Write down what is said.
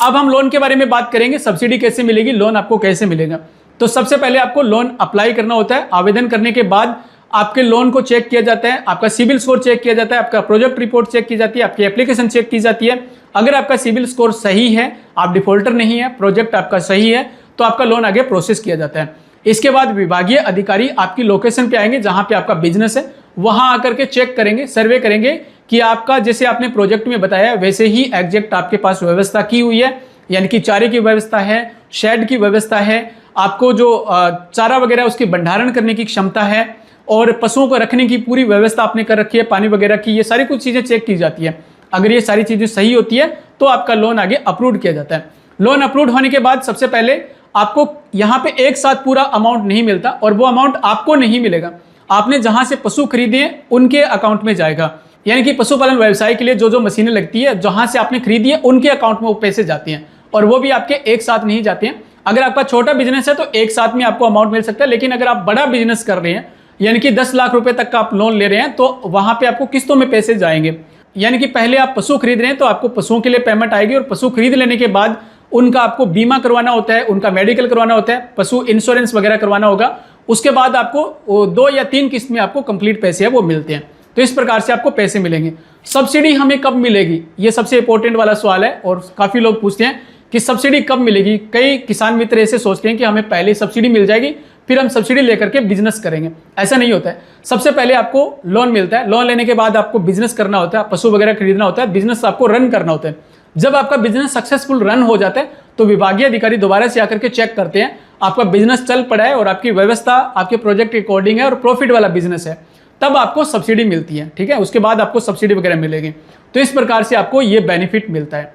अब हम लोन के बारे में बात करेंगे, सब्सिडी कैसे मिलेगी, लोन आपको कैसे मिलेगा। तो सबसे पहले आपको लोन अप्लाई करना होता है। आवेदन करने के बाद आपके लोन को चेक किया जाता है, आपका सिविल स्कोर चेक किया जाता है, आपका प्रोजेक्ट रिपोर्ट चेक की जाती है, आपकी एप्लीकेशन चेक की जाती है। अगर आपका सिविल स्कोर सही है, आप डिफॉल्टर नहीं है, प्रोजेक्ट आपका सही है, तो आपका लोन आगे प्रोसेस किया जाता है। इसके बाद विभागीय अधिकारी आपकी लोकेशन पे आएंगे जहां पे आपका बिजनेस है, वहां आकर के चेक करेंगे, सर्वे करेंगे कि आपका जैसे आपने प्रोजेक्ट में बताया वैसे ही एग्जैक्ट आपके पास व्यवस्था की हुई है, यानी कि चारे की व्यवस्था है, शेड की व्यवस्था है, आपको जो चारा वगैरह उसकी भंडारण करने की क्षमता है, और पशुओं को रखने की पूरी व्यवस्था आपने कर रखी है, पानी वगैरह की, ये सारी कुछ चीजें चेक की जाती है। अगर ये सारी चीजें सही होती है तो आपका लोन आगे अप्रूव किया जाता है। लोन अप्रूव होने के बाद सबसे पहले आपको यहाँ पे एक साथ पूरा अमाउंट नहीं मिलता, और वो अमाउंट आपको नहीं मिलेगा, आपने जहां से पशु खरीदे हैं उनके अकाउंट में जाएगा। यानी कि पशुपालन व्यवसाय के लिए जो जो मशीनें लगती है जहां से आपने खरीदी है उनके अकाउंट में वो पैसे जाते हैं, और वो भी आपके एक साथ नहीं जाते हैं। अगर आपका छोटा बिजनेस है तो एक साथ में आपको अमाउंट मिल सकता है, लेकिन अगर आप बड़ा बिजनेस कर रहे हैं, यानी कि 10 लाख रुपए तक का आप लोन ले रहे हैं, तो वहां पे आपको किस्तों में पैसे जाएंगे। यानी कि पहले आप पशु खरीद रहे हैं तो आपको पशुओं के लिए पेमेंट आएगी, और पशु खरीद लेने के बाद उनका आपको बीमा करवाना होता है, उनका मेडिकल करवाना होता है, पशु इंश्योरेंस वगैरह करवाना होगा। उसके बाद आपको 2 या 3 किस्त में आपको कंप्लीट पैसे है वो मिलते हैं। तो इस प्रकार से आपको पैसे मिलेंगे। सब्सिडी हमें कब मिलेगी, ये सबसे इंपॉर्टेंट वाला सवाल है, और काफी लोग पूछते हैं कि सब्सिडी कब मिलेगी। कई किसान मित्र ऐसे सोचते हैं कि हमें पहले सब्सिडी मिल जाएगी फिर हम सब्सिडी लेकर के बिजनेस करेंगे। ऐसा नहीं होता है। सबसे पहले आपको लोन मिलता है, लोन लेने के बाद आपको बिजनेस करना होता है, पशु वगैरह खरीदना होता है, बिजनेस आपको रन करना होता है। जब आपका बिजनेस सक्सेसफुल रन हो जाता है तो विभागीय अधिकारी दोबारा से आकर के चेक करते हैं आपका बिजनेस चल पड़ा है और आपकी व्यवस्था आपके प्रोजेक्ट के अकॉर्डिंग है और प्रॉफिट वाला बिजनेस है, तब आपको सब्सिडी मिलती है। ठीक है, उसके बाद आपको सब्सिडी वगैरह मिलेगी। तो इस प्रकार से आपको ये बेनिफिट मिलता है।